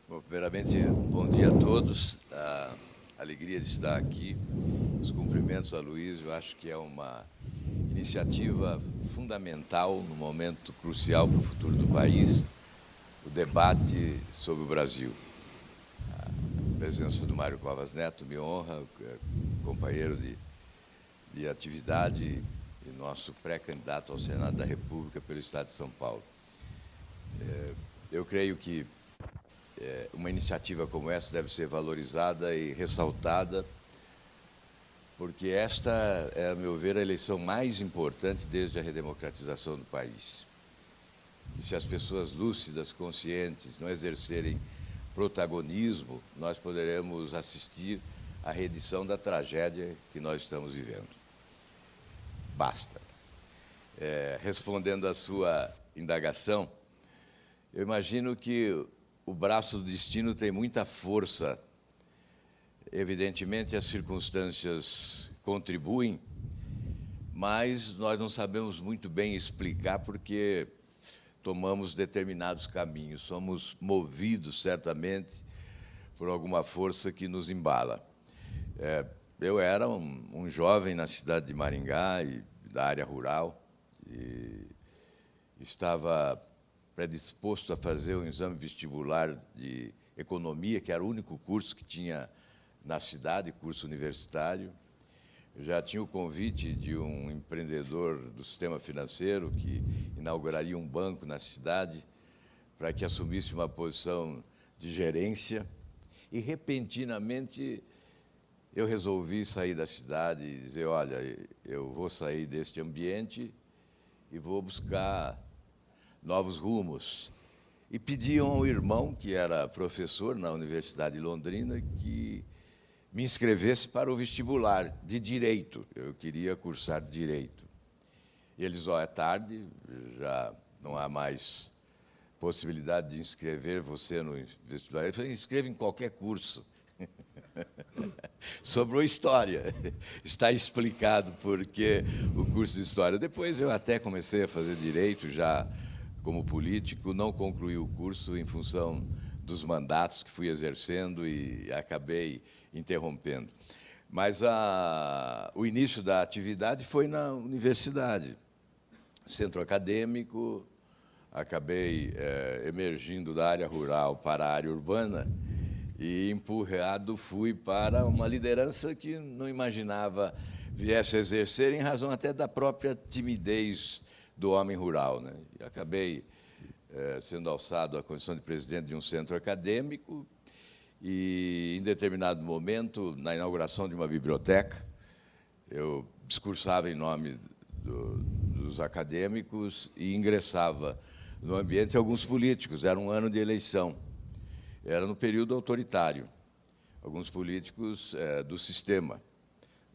Bom, primeiramente, bom dia a todos. A alegria de estar aqui. Os cumprimentos a Luiz, eu acho que é uma iniciativa fundamental no momento crucial para o futuro do país, o debate sobre o Brasil. A presença do Mário Covas Neto me honra, companheiro de atividade e nosso pré-candidato ao Senado da República pelo Estado de São Paulo. Eu creio que uma iniciativa como essa deve ser valorizada e ressaltada, porque esta é, a meu ver, a eleição mais importante desde a redemocratização do país. E se as pessoas lúcidas, conscientes, não exercerem protagonismo, nós poderemos assistir à reedição da tragédia que nós estamos vivendo. Basta. Respondendo à sua indagação, eu imagino que o braço do destino tem muita força. Evidentemente, as circunstâncias contribuem, mas nós não sabemos muito bem explicar porque tomamos determinados caminhos. Somos movidos, certamente, por alguma força que nos embala. Eu era um jovem na cidade de Maringá, e da área rural, e estava predisposto a fazer um exame vestibular de economia, que era o único curso que tinha na cidade, curso universitário. Eu já tinha o convite de um empreendedor do sistema financeiro que inauguraria um banco na cidade para que assumisse uma posição de gerência. E, repentinamente, eu resolvi sair da cidade e dizer, olha, eu vou sair deste ambiente e vou buscar novos rumos. E pediam ao irmão, que era professor na Universidade de Londrina, que me inscrevesse para o vestibular de Direito. Eu queria cursar Direito. E eles, é tarde, já não há mais possibilidade de inscrever você no vestibular. Eu falei, inscreva em qualquer curso. Sobrou História. Está explicado porque o curso de História. Depois eu até comecei a fazer Direito, já como político, não concluí o curso em função dos mandatos que fui exercendo e acabei interrompendo. Mas o início da atividade foi na universidade, centro acadêmico, acabei emergindo da área rural para a área urbana e empurrado fui para uma liderança que não imaginava viesse a exercer, em razão até da própria timidez do homem rural, né? E acabei sendo alçado à condição de presidente de um centro acadêmico e, em determinado momento, na inauguração de uma biblioteca, eu discursava em nome dos acadêmicos e ingressava no ambiente alguns políticos. Era um ano de eleição, era no período autoritário. Alguns políticos do sistema,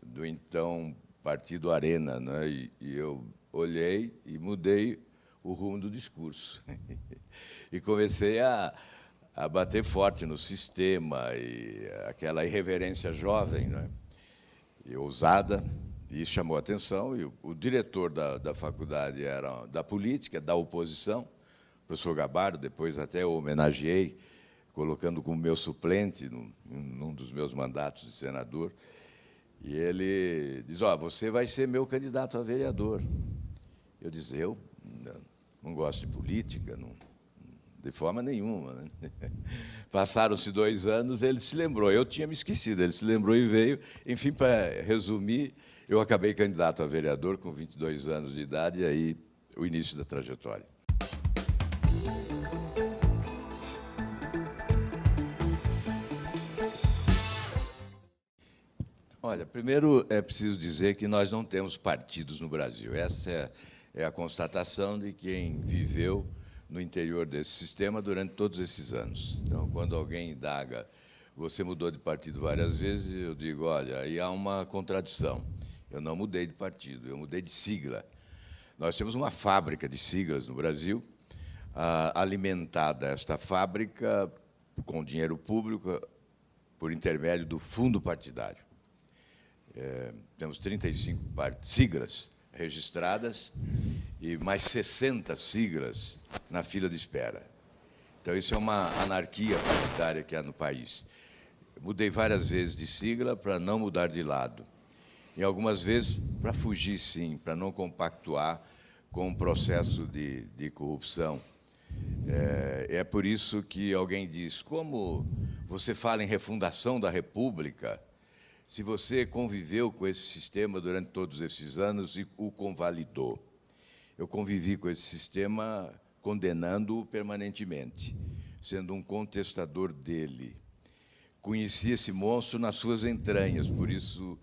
do então Partido Arena, né? E eu olhei e mudei o rumo do discurso. E comecei a bater forte no sistema, e aquela irreverência jovem, né? E ousada, e isso chamou a atenção. E o diretor da faculdade era da política, da oposição, o professor Gabardo. Depois até o homenageei, colocando como meu suplente num dos meus mandatos de senador. E ele diz, você vai ser meu candidato a vereador. Eu disse, eu não gosto de política, não, de forma nenhuma, né? Passaram-se 2 anos, ele se lembrou. Eu tinha me esquecido, ele se lembrou e veio. Enfim, para resumir, eu acabei candidato a vereador com 22 anos de idade, e aí o início da trajetória. Olha, primeiro é preciso dizer que nós não temos partidos no Brasil. Essa é a constatação de quem viveu no interior desse sistema durante todos esses anos. Então, quando alguém indaga, você mudou de partido várias vezes, eu digo, olha, aí há uma contradição. Eu não mudei de partido, eu mudei de sigla. Nós temos uma fábrica de siglas no Brasil. alimentada esta fábrica com dinheiro público por intermédio do fundo partidário. Temos 35 siglas registradas e mais 60 siglas na fila de espera. Então, isso é uma anarquia partidária que há no país. Mudei várias vezes de sigla para não mudar de lado. E algumas vezes para fugir, sim, para não compactuar com o processo de corrupção. É por isso que alguém diz, como você fala em refundação da República, se você conviveu com esse sistema durante todos esses anos e o convalidou? Eu convivi com esse sistema condenando-o permanentemente, sendo um contestador dele. Conheci esse monstro nas suas entranhas, por isso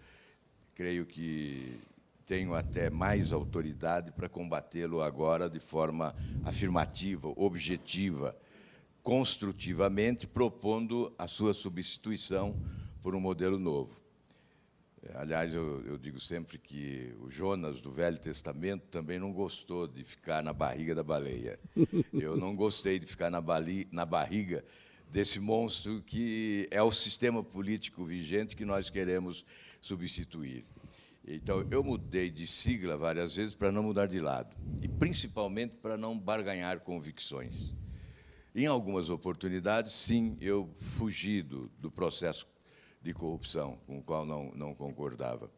creio que tenho até mais autoridade para combatê-lo agora de forma afirmativa, objetiva, construtivamente, propondo a sua substituição por um modelo novo. Aliás, eu digo sempre que o Jonas, do Velho Testamento, também não gostou de ficar na barriga da baleia. Eu não gostei de ficar na barriga desse monstro que é o sistema político vigente que nós queremos substituir. Então, eu mudei de sigla várias vezes para não mudar de lado, e principalmente para não barganhar convicções. Em algumas oportunidades, sim, eu fugi do processo de corrupção, com o qual não concordava.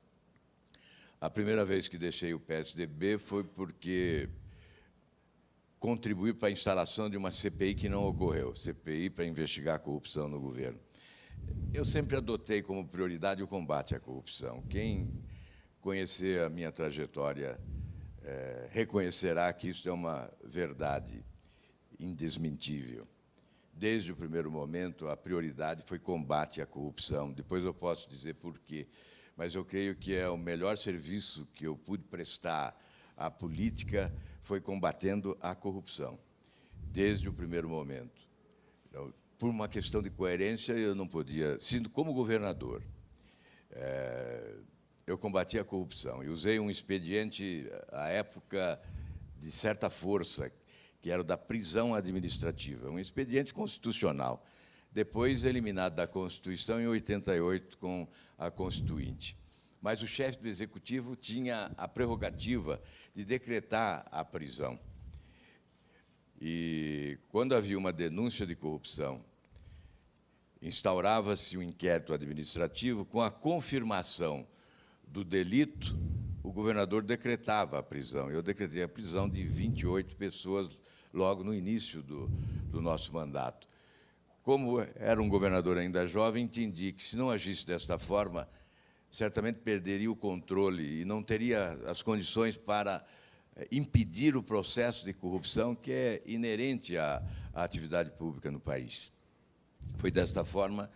A primeira vez que deixei o PSDB foi porque contribuí para a instalação de uma CPI que não ocorreu, CPI para investigar a corrupção no governo. Eu sempre adotei como prioridade o combate à corrupção. Quem conhecer a minha trajetória reconhecerá que isso é uma verdade indesmentível. Desde o primeiro momento, a prioridade foi combate à corrupção. Depois eu posso dizer por quê, mas eu creio que é o melhor serviço que eu pude prestar à política foi combatendo a corrupção, desde o primeiro momento. Então, por uma questão de coerência, eu não podia, sendo como governador, eu combati a corrupção e usei um expediente, à época, de certa força, que era o da prisão administrativa, um expediente constitucional, depois eliminado da Constituição em 88 com a Constituinte. Mas o chefe do Executivo tinha a prerrogativa de decretar a prisão. E, quando havia uma denúncia de corrupção, instaurava-se um inquérito administrativo com a confirmação do delito, o governador decretava a prisão. Eu decretei a prisão de 28 pessoas logo no início do nosso mandato. Como era um governador ainda jovem, entendi que, se não agisse desta forma, certamente perderia o controle e não teria as condições para impedir o processo de corrupção que é inerente à atividade pública no país. Foi desta forma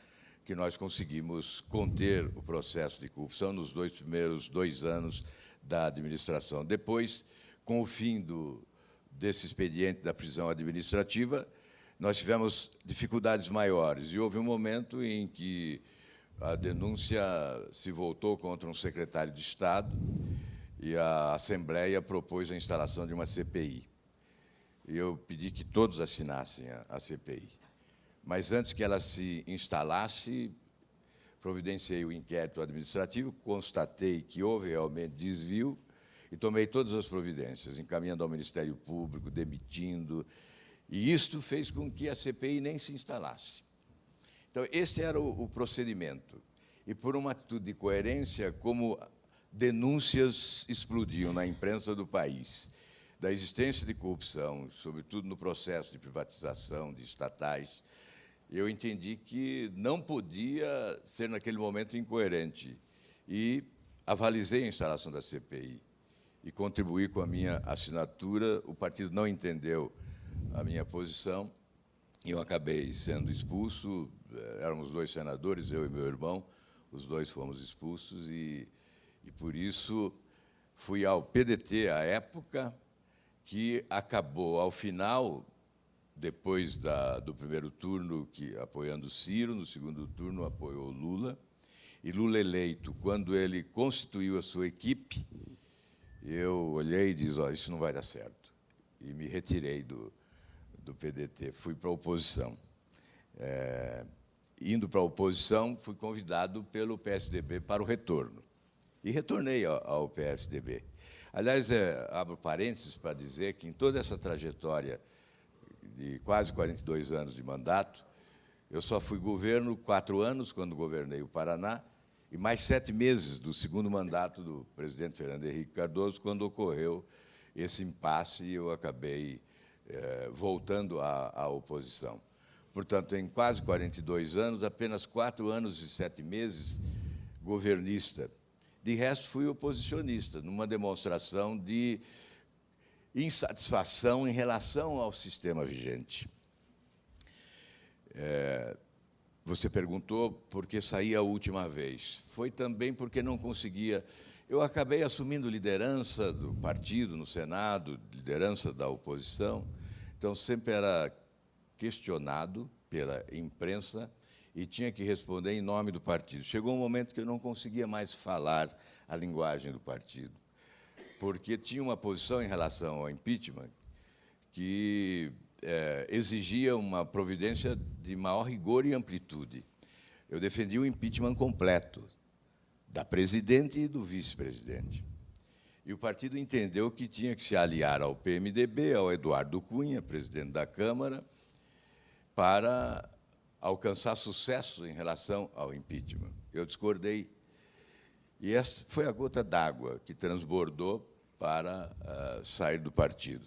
que nós conseguimos conter o processo de corrupção nos primeiros 2 anos da administração. Depois, com o fim desse expediente da prisão administrativa, nós tivemos dificuldades maiores, e houve um momento em que a denúncia se voltou contra um secretário de Estado e a Assembleia propôs a instalação de uma CPI. E eu pedi que todos assinassem a CPI. Mas, antes que ela se instalasse, providenciei o inquérito administrativo, constatei que houve realmente desvio e tomei todas as providências, encaminhando ao Ministério Público, demitindo, e isto fez com que a CPI nem se instalasse. Então, esse era o procedimento. E, por uma atitude de coerência, como denúncias explodiam na imprensa do país, da existência de corrupção, sobretudo no processo de privatização de estatais, eu entendi que não podia ser, naquele momento, incoerente. E avalizei a instalação da CPI e contribuí com a minha assinatura. O partido não entendeu a minha posição e eu acabei sendo expulso. Éramos 2 senadores, eu e meu irmão, os 2 fomos expulsos e por isso, fui ao PDT, à época, que acabou, ao final, depois do primeiro turno, apoiando Ciro, no segundo turno apoiou Lula, e Lula eleito, quando ele constituiu a sua equipe, eu olhei e disse, isso não vai dar certo, e me retirei do PDT, fui para a oposição. Indo para a oposição, fui convidado pelo PSDB para o retorno. E retornei ao PSDB. Aliás, abro parênteses para dizer que, em toda essa trajetória de quase 42 anos de mandato, eu só fui governo 4 anos, quando governei o Paraná, e mais 7 meses do segundo mandato do presidente Fernando Henrique Cardoso, quando ocorreu esse impasse e eu acabei voltando à oposição. Portanto, em quase 42 anos, apenas 4 anos e 7 meses governista. De resto, fui oposicionista, numa demonstração de insatisfação em relação ao sistema vigente. Você perguntou por que saí a última vez. Foi também porque não conseguia. Eu acabei assumindo liderança do partido no Senado, liderança da oposição, então sempre era questionado pela imprensa e tinha que responder em nome do partido. Chegou um momento que eu não conseguia mais falar a linguagem do partido, porque tinha uma posição em relação ao impeachment que exigia uma providência de maior rigor e amplitude. Eu defendi o impeachment completo, da presidente e do vice-presidente. E o partido entendeu que tinha que se aliar ao PMDB, ao Eduardo Cunha, presidente da Câmara, para alcançar sucesso em relação ao impeachment. Eu discordei. E essa foi a gota d'água que transbordou para sair do partido.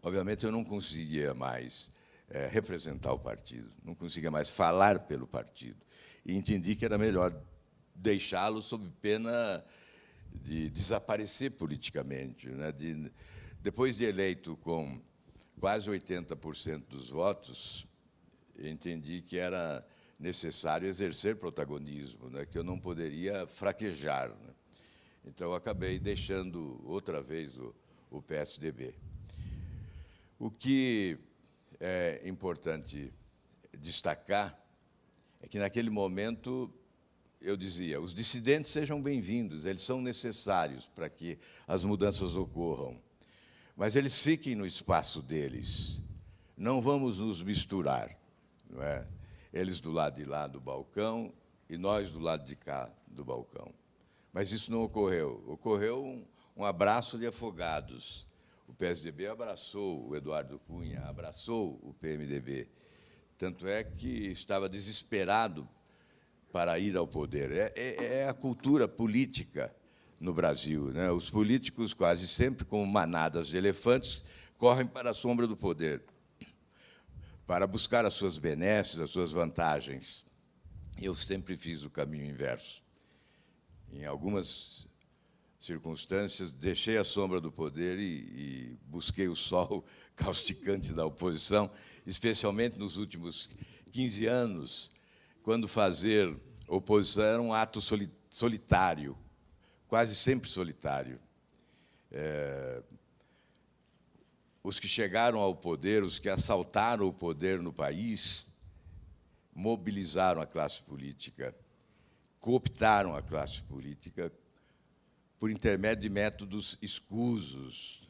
Obviamente, eu não conseguia mais representar o partido, não conseguia mais falar pelo partido. E entendi que era melhor deixá-lo sob pena de desaparecer politicamente. Né? Depois de eleito com quase 80% dos votos, entendi que era necessário exercer protagonismo, né? Que eu não poderia fraquejar. Né? Então, eu acabei deixando outra vez o PSDB. O que é importante destacar é que, naquele momento, eu dizia, os dissidentes sejam bem-vindos, eles são necessários para que as mudanças ocorram, mas eles fiquem no espaço deles, não vamos nos misturar, não é? Eles do lado de lá do balcão e nós do lado de cá do balcão. Mas isso não ocorreu. Ocorreu um abraço de afogados. O PSDB abraçou o Eduardo Cunha, abraçou o PMDB. Tanto é que estava desesperado para ir ao poder. É a cultura política no Brasil, né? Os políticos, quase sempre, como manadas de elefantes, correm para a sombra do poder, para buscar as suas benesses, as suas vantagens. Eu sempre fiz o caminho inverso. Em algumas circunstâncias, deixei a sombra do poder e busquei o sol causticante da oposição, especialmente nos últimos 15 anos, quando fazer oposição era um ato solitário, quase sempre solitário. Os que chegaram ao poder, os que assaltaram o poder no país, mobilizaram a classe política, cooptaram a classe política por intermédio de métodos escusos,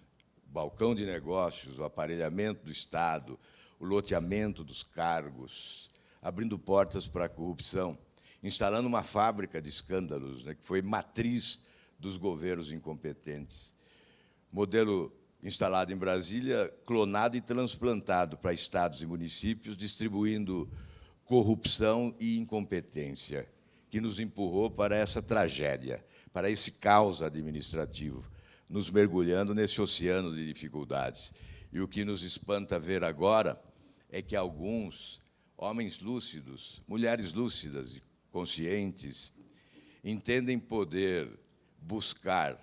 o balcão de negócios, o aparelhamento do Estado, o loteamento dos cargos, abrindo portas para a corrupção, instalando uma fábrica de escândalos, né, que foi matriz dos governos incompetentes. Modelo instalado em Brasília, clonado e transplantado para estados e municípios, distribuindo corrupção e incompetência, que nos empurrou para essa tragédia, para esse caos administrativo, nos mergulhando nesse oceano de dificuldades. E o que nos espanta ver agora é que alguns homens lúcidos, mulheres lúcidas e conscientes, entendem poder buscar,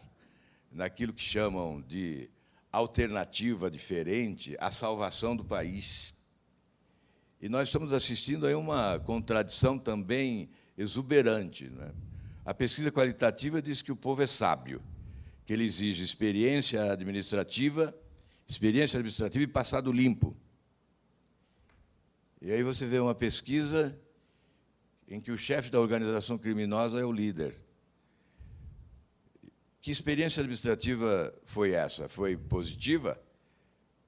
naquilo que chamam de alternativa diferente, a salvação do país. E nós estamos assistindo a uma contradição também exuberante, não é? A pesquisa qualitativa diz que o povo é sábio, que ele exige experiência administrativa e passado limpo. E aí você vê uma pesquisa em que o chefe da organização criminosa é o líder. Que experiência administrativa foi essa? Foi positiva?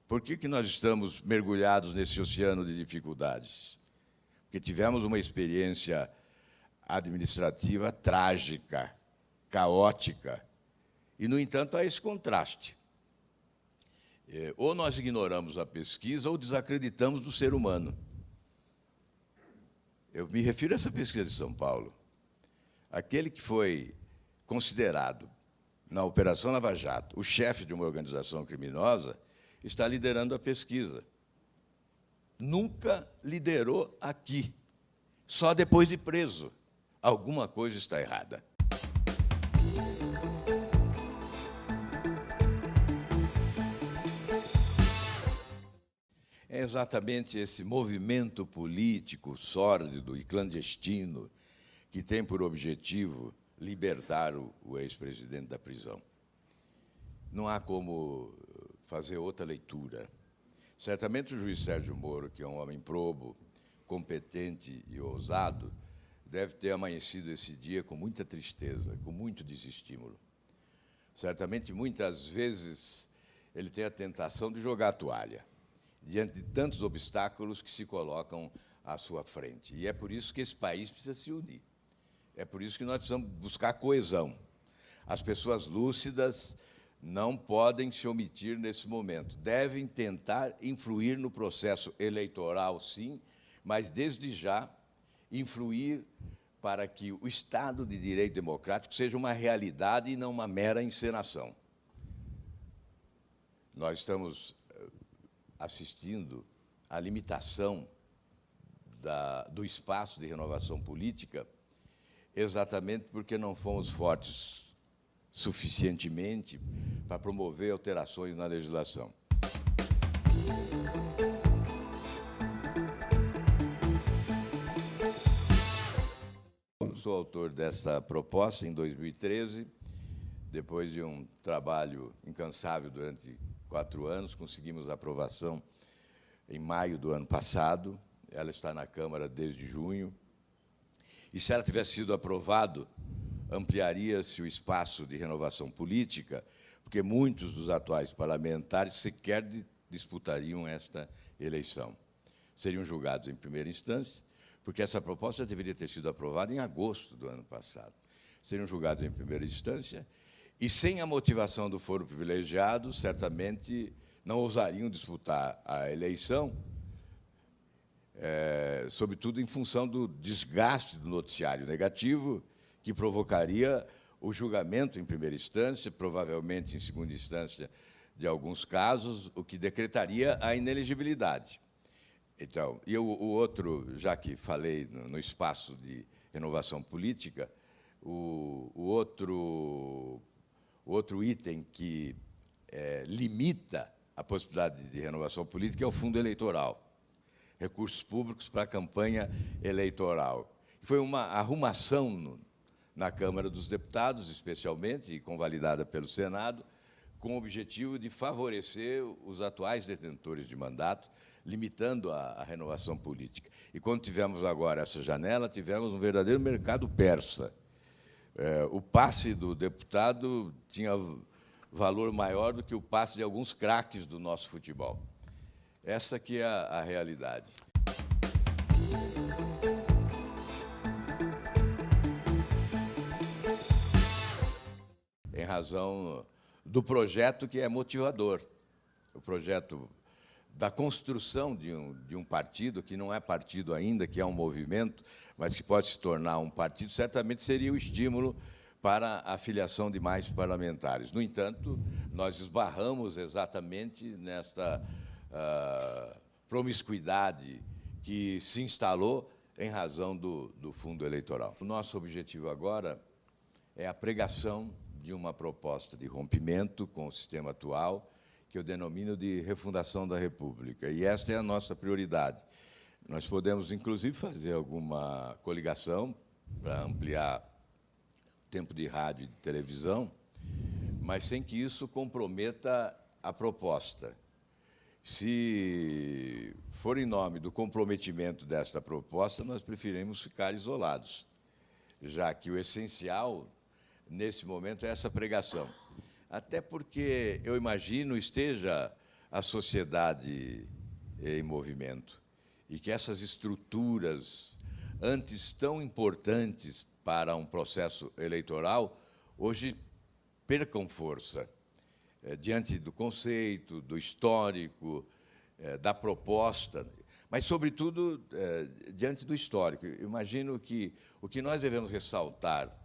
Por que nós estamos mergulhados nesse oceano de dificuldades? Porque tivemos uma experiência administrativa trágica, caótica, e, no entanto, há esse contraste. Ou nós ignoramos a pesquisa ou desacreditamos do ser humano. Eu me refiro a essa pesquisa de São Paulo. Aquele que foi considerado, na Operação Lava Jato, o chefe de uma organização criminosa, está liderando a pesquisa. Nunca liderou aqui, só depois de preso. Alguma coisa está errada. É exatamente esse movimento político sórdido e clandestino que tem por objetivo libertar o ex-presidente da prisão. Não há como fazer outra leitura. Certamente o juiz Sérgio Moro, que é um homem probo, competente e ousado, deve ter amanhecido esse dia com muita tristeza, com muito desestímulo. Certamente, muitas vezes, ele tem a tentação de jogar a toalha, diante de tantos obstáculos que se colocam à sua frente. E é por isso que esse país precisa se unir. É por isso que nós precisamos buscar coesão. As pessoas lúcidas não podem se omitir nesse momento. Devem tentar influir no processo eleitoral, sim, mas, desde já, influir para que o Estado de Direito Democrático seja uma realidade e não uma mera encenação. Nós estamos assistindo à limitação do espaço de renovação política exatamente porque não fomos fortes suficientemente para promover alterações na legislação. Eu sou autor dessa proposta em 2013, depois de um trabalho incansável durante 4 anos, conseguimos a aprovação em maio do ano passado, ela está na Câmara desde junho, e se ela tivesse sido aprovada, ampliaria-se o espaço de renovação política, porque muitos dos atuais parlamentares sequer disputariam esta eleição. Seriam julgados em primeira instância, porque essa proposta já deveria ter sido aprovada em agosto do ano passado. Seriam julgados em primeira instância e, sem a motivação do foro privilegiado, certamente não ousariam disputar a eleição, sobretudo em função do desgaste do noticiário negativo, que provocaria o julgamento em primeira instância, provavelmente em segunda instância de alguns casos, o que decretaria a inelegibilidade. Então, e o outro, já que falei no espaço de renovação política, o outro item que limita a possibilidade de renovação política é o fundo eleitoral, recursos públicos para a campanha eleitoral. Foi uma arrumação na Câmara dos Deputados, especialmente, e convalidada pelo Senado, com o objetivo de favorecer os atuais detentores de mandato, limitando a renovação política. E, quando tivemos agora essa janela, tivemos um verdadeiro mercado persa. O passe do deputado tinha valor maior do que o passe de alguns craques do nosso futebol. Essa que é a realidade. Em razão do projeto que é motivador, o projeto da construção de um partido, que não é partido ainda, que é um movimento, mas que pode se tornar um partido, certamente seria o estímulo para a filiação de mais parlamentares. No entanto, nós esbarramos exatamente nesta promiscuidade que se instalou em razão do fundo eleitoral. O nosso objetivo agora é a pregação de uma proposta de rompimento com o sistema atual, que eu denomino de refundação da República. E esta é a nossa prioridade. Nós podemos, inclusive, fazer alguma coligação para ampliar o tempo de rádio e de televisão, mas sem que isso comprometa a proposta. Se for em nome do comprometimento desta proposta, nós preferimos ficar isolados, já que o essencial, nesse momento, é essa pregação. Até porque, eu imagino, esteja a sociedade em movimento e que essas estruturas, antes tão importantes para um processo eleitoral, hoje percam força diante do conceito, do histórico, da proposta, mas, sobretudo, diante do histórico. Eu imagino que o que nós devemos ressaltar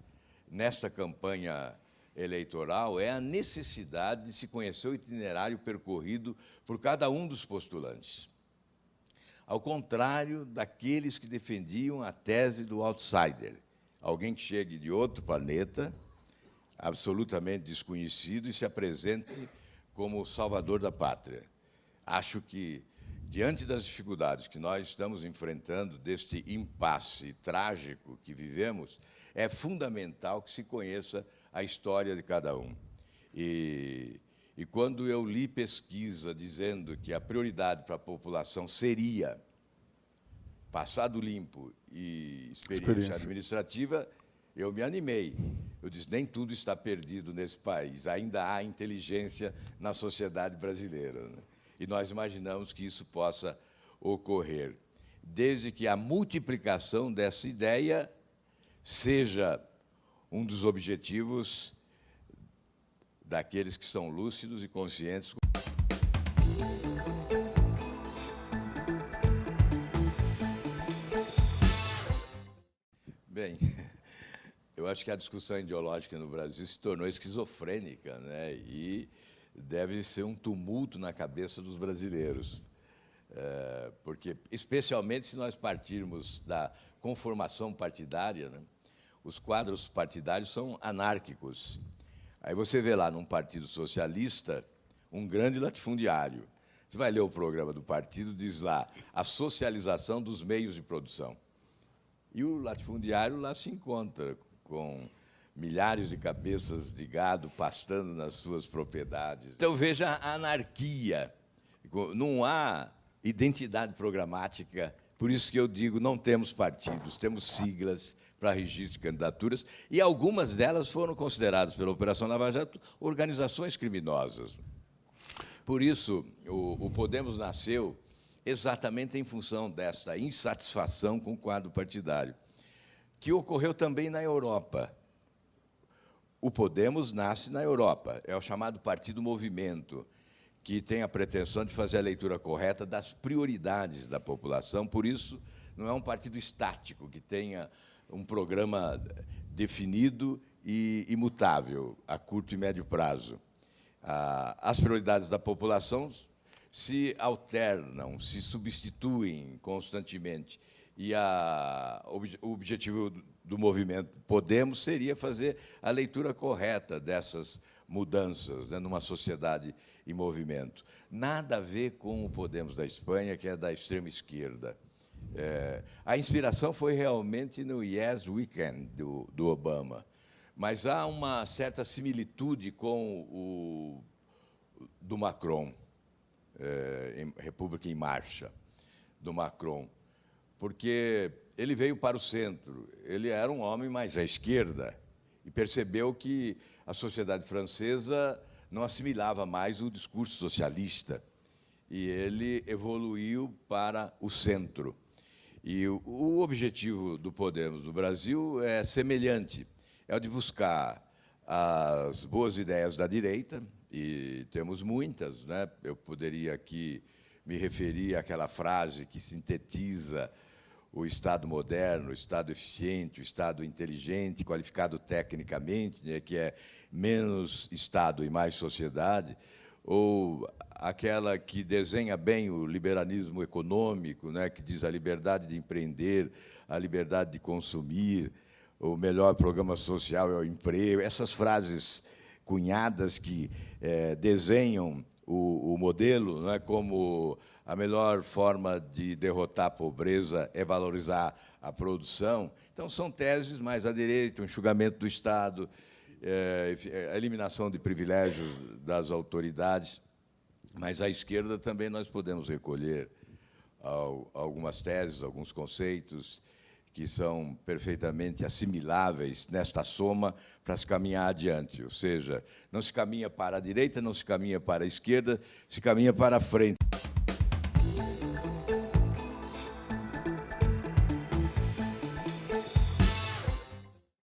nesta campanha eleitoral é a necessidade de se conhecer o itinerário percorrido por cada um dos postulantes. Ao contrário daqueles que defendiam a tese do outsider, alguém que chegue de outro planeta, absolutamente desconhecido, e se apresente como o salvador da pátria. Acho que, diante das dificuldades que nós estamos enfrentando, deste impasse trágico que vivemos, é fundamental que se conheça a história de cada um. E quando eu li pesquisa dizendo que a prioridade para a população seria passado limpo e experiência administrativa, eu me animei. Eu disse, nem tudo está perdido nesse país, ainda há inteligência na sociedade brasileira, né? E nós imaginamos que isso possa ocorrer, desde que a multiplicação dessa ideia seja um dos objetivos daqueles que são lúcidos e conscientes. Bem, eu acho que a discussão ideológica no Brasil se tornou esquizofrênica, né? E deve ser um tumulto na cabeça dos brasileiros, porque, especialmente se nós partirmos da conformação partidária, né? Os quadros partidários são anárquicos. Aí você vê lá, num partido socialista, um grande latifundiário. Você vai ler o programa do partido, diz lá, a socialização dos meios de produção. E o latifundiário lá se encontra com milhares de cabeças de gado pastando nas suas propriedades. Então, veja a anarquia. Não há identidade programática. Por isso que eu digo, não temos partidos, temos siglas para registro de candidaturas, e algumas delas foram consideradas pela Operação Lava Jato organizações criminosas. Por isso, o Podemos nasceu exatamente em função desta insatisfação com o quadro partidário, que ocorreu também na Europa. O Podemos nasce na Europa, é o chamado Partido Movimento, que tem a pretensão de fazer a leitura correta das prioridades da população, por isso não é um partido estático, que tenha um programa definido e imutável, a curto e médio prazo. As prioridades da população se alternam, se substituem constantemente, e o objetivo do movimento Podemos seria fazer a leitura correta dessas mudanças, né, numa sociedade em movimento. Nada a ver com o Podemos da Espanha, que é da extrema esquerda. A inspiração foi realmente no Yes Weekend, do Obama, mas há uma certa similitude com o do Macron, República em Marcha, do Macron, porque ele veio para o centro, ele era um homem mais à esquerda e percebeu que a sociedade francesa não assimilava mais o discurso socialista, e ele evoluiu para o centro. E o objetivo do Podemos do Brasil é semelhante, é o de buscar as boas ideias da direita, e temos muitas, né? Eu poderia aqui me referir àquela frase que sintetiza o Estado moderno, o Estado eficiente, o Estado inteligente, qualificado tecnicamente, né, que é menos Estado e mais sociedade, ou aquela que desenha bem o liberalismo econômico, né, que diz a liberdade de empreender, a liberdade de consumir, o melhor programa social é o emprego. Essas frases cunhadas que desenham o modelo, né, como a melhor forma de derrotar a pobreza é valorizar a produção. Então, são teses mais à direita, o enxugamento do Estado, a eliminação de privilégios das autoridades, mas à esquerda também nós podemos recolher algumas teses, alguns conceitos que são perfeitamente assimiláveis nesta soma para se caminhar adiante. Ou seja, não se caminha para a direita, não se caminha para a esquerda, se caminha para a frente.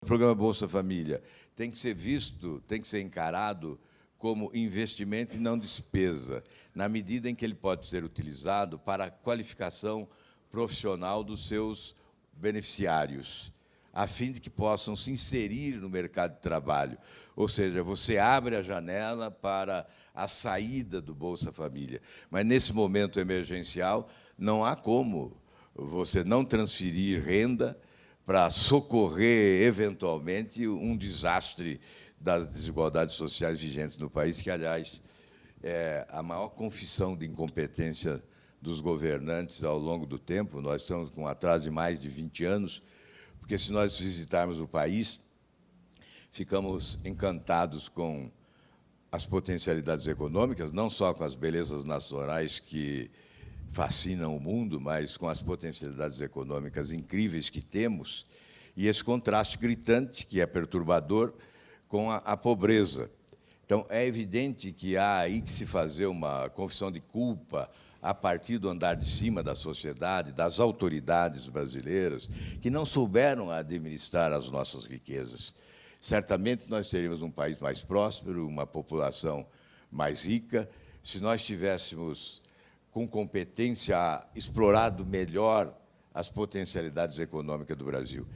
O programa Bolsa Família tem que ser visto, tem que ser encarado como investimento e não despesa, na medida em que ele pode ser utilizado para a qualificação profissional dos seus beneficiários, a fim de que possam se inserir no mercado de trabalho. Ou seja, você abre a janela para a saída do Bolsa Família. Mas, nesse momento emergencial, não há como você não transferir renda para socorrer, eventualmente, um desastre das desigualdades sociais vigentes no país, que, aliás, é a maior confissão de incompetência dos governantes ao longo do tempo. Nós estamos com um atraso de mais de 20 anos, porque, se nós visitarmos o país, ficamos encantados com as potencialidades econômicas, não só com as belezas nacionais que fascinam o mundo, mas com as potencialidades econômicas incríveis que temos, e esse contraste gritante, que é perturbador, com a pobreza. Então, é evidente que há aí que se fazer uma confissão de culpa a partir do andar de cima da sociedade, das autoridades brasileiras, que não souberam administrar as nossas riquezas. Certamente nós teríamos um país mais próspero, uma população mais rica, se nós tivéssemos, com competência, explorado melhor as potencialidades econômicas do Brasil.